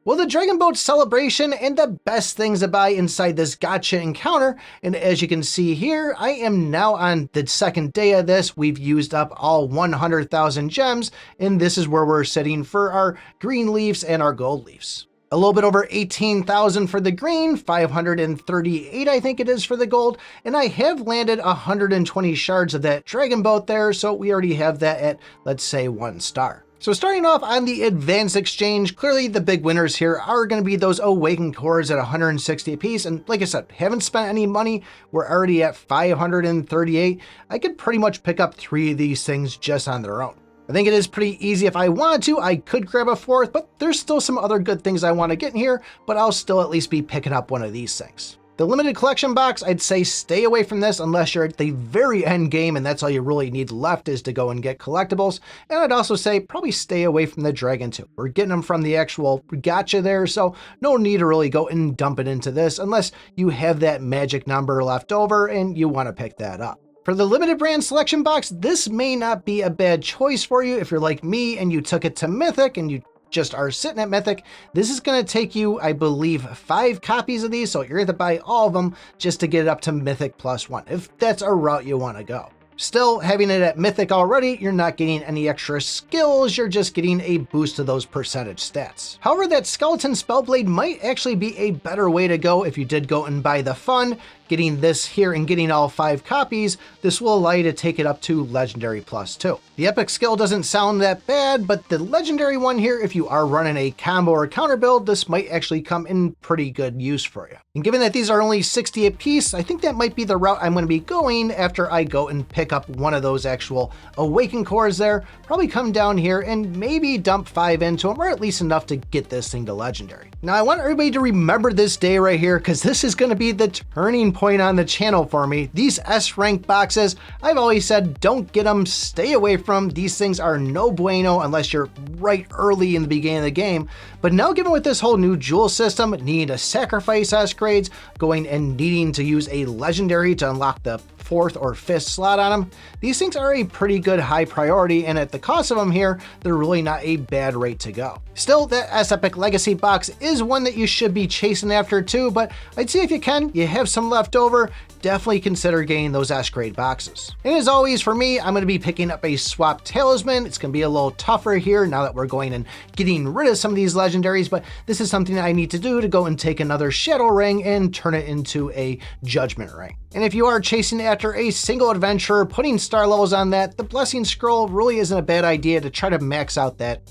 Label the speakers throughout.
Speaker 1: Well, the Dragon Boat celebration and the best things to buy inside this gacha encounter, and as you can see here, I am now on the second day of this. We've used up all 100,000 gems, and this is where we're sitting for our green leaves and our gold leaves. A little bit over 18,000 for the green, 538 I think it is for the gold, and I have landed 120 shards of that Dragon Boat there, so we already have that at, let's say, 1 star. So starting off on the advanced exchange, clearly the big winners here are going to be those awakened cores at 160 apiece. And like I said, haven't spent any money. We're already at 538. I could pretty much pick up 3 of these things just on their own. I think it is pretty easy. If I wanted to, I could grab a 4th, but there's still some other good things I want to get in here, but I'll still at least be picking up one of these things. The limited collection box, I'd say stay away from this unless you're at the very end game and that's all you really need left is to go and get collectibles. And I'd also say probably stay away from the Dragon too. We're getting them from the actual gacha there, so no need to really go and dump it into this unless you have that magic number left over and you want to pick that up. For the limited brand selection box, this may not be a bad choice for you if you're like me and you took it to Mythic and you just are sitting at Mythic. This is going to take you, I believe, 5 copies of these, so you're going to buy all of them just to get it up to Mythic +1, if that's a route you want to go. Still, having it at Mythic already, you're not getting any extra skills, you're just getting a boost to those percentage stats. However, that Skeleton Spellblade might actually be a better way to go if you did go and buy the fun. Getting this here and getting all 5 copies, this will allow you to take it up to Legendary +2. The Epic skill doesn't sound that bad, but the Legendary one here, if you are running a combo or counter build, this might actually come in pretty good use for you. And given that these are only 60 apiece, I think that might be the route I'm going to be going after I go and pick up one of those actual Awakened cores there. Probably come down here and maybe dump 5 into them, or at least enough to get this thing to Legendary. Now, I want everybody to remember this day right here, because this is going to be the turning point on the channel for me. These S rank boxes, I've always said don't get them, stay away from. These things are no bueno unless you're right early in the beginning of the game. But now, given with this whole new jewel system, needing to sacrifice S grades, going and needing to use a legendary to unlock the 4th or 5th slot on them, these things are a pretty good high priority, and at the cost of them here, they're really not a bad rate to go. Still, that S Epic Legacy box is one that you should be chasing after too, but I'd say if you can, you have some left over, definitely consider getting those S grade boxes. And as always for me, I'm going to be picking up a swap talisman. It's going to be a little tougher here now that we're going and getting rid of some of these legendaries, but this is something that I need to do to go and take another shadow ring and turn it into a judgment ring. And if you are chasing after a single adventurer, putting star levels on that, the blessing scroll really isn't a bad idea to try to max out that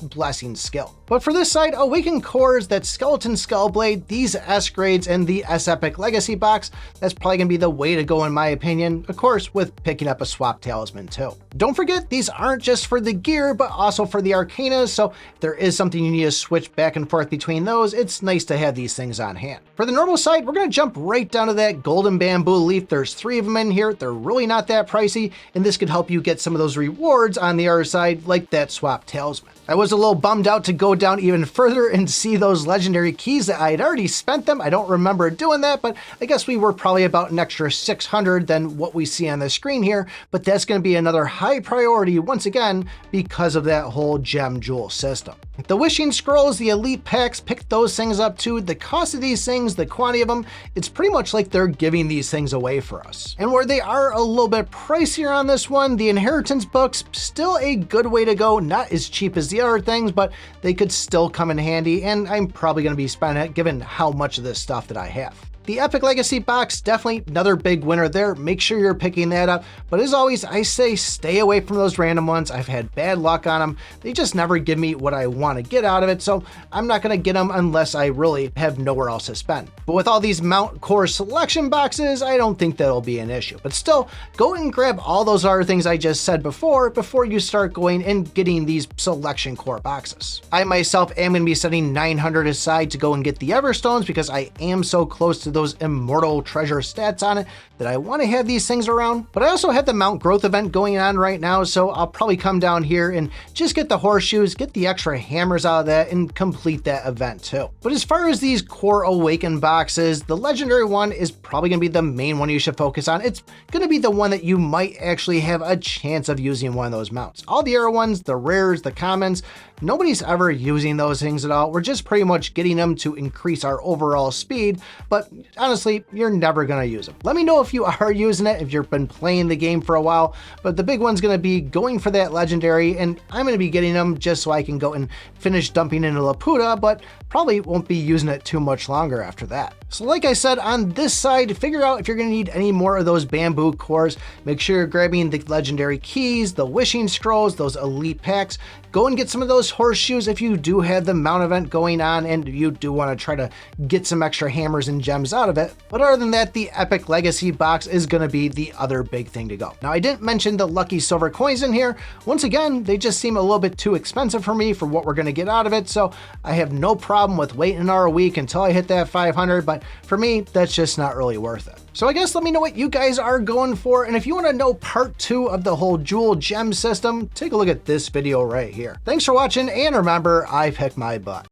Speaker 1: blessing skill. But for this side, Awakened cores, that Skeleton Skullblade, these S grades, and the S Epic Legacy box, that's probably gonna be the way to go in my opinion, of course with picking up a swap talisman too. Don't forget, these aren't just for the gear, but also for the arcanas, so if there is something you need to switch back and forth between those, it's nice to have these things on hand. For the normal side, we're gonna jump right down to that golden bamboo leaf. There's 3 of them in here. They're really not that pricey, and this could help you get some of those rewards on the other side, like that swap talisman. I was a little bummed out to go down even further and see those legendary keys that I had already spent them. I don't remember doing that, but I guess we were probably about an extra 600 than what we see on the screen here, but that's going to be another high priority once again because of that whole gem jewel system. The wishing scrolls, the elite packs, pick those things up too. The cost of these things, the quantity of them, it's pretty much like they're giving these things away for us. And where they are a little bit pricier on this one, the inheritance books, still a good way to go. Not as cheap as the other things, but they could still come in handy, and I'm probably going to be spending it given how much of this stuff that I have. The Epic Legacy box, definitely another big winner there. Make sure you're picking that up. But as always, I say stay away from those random ones. I've had bad luck on them. They just never give me what I want to get out of it, so I'm not going to get them unless I really have nowhere else to spend. But with all these Mount Core selection boxes, I don't think that'll be an issue. But still, go and grab all those other things I just said before you start going and getting these selection core boxes. I myself am going to be setting 900 aside to go and get the Everstones because I am so close to those immortal treasure stats on it that I want to have these things around. But I also have the mount growth event going on right now, so I'll probably come down here and just get the horseshoes, get the extra hammers out of that, and complete that event too. But as far as these core awaken boxes, the legendary one is probably going to be the main one you should focus on. It's going to be the one that you might actually have a chance of using one of those mounts. All the other ones, the rares, the commons, nobody's ever using those things at all. We're just pretty much getting them to increase our overall speed, but honestly, you're never going to use them. Let me know if you are using it, if you've been playing the game for a while, but the big one's going to be going for that legendary, and I'm going to be getting them just so I can go and finish dumping into Laputa, but probably won't be using it too much longer after that. So like I said, on this side, figure out if you're going to need any more of those bamboo cores. Make sure you're grabbing the legendary keys, the wishing scrolls, those elite packs. Go and get some of those horseshoes if you do have the mount event going on and you do want to try to get some extra hammers and gems out of it. But other than that, the Epic Legacy box is going to be the other big thing to go. Now, I didn't mention the lucky silver coins in here. Once again, they just seem a little bit too expensive for me for what we're going to get out of it. So I have no problem with waiting another week until I hit that 500. But for me, that's just not really worth it. So I guess let me know what you guys are going for. And if you want to know part 2 of the whole jewel gem system, take a look at this video right here. Thanks for watching, and remember, I pick my butt.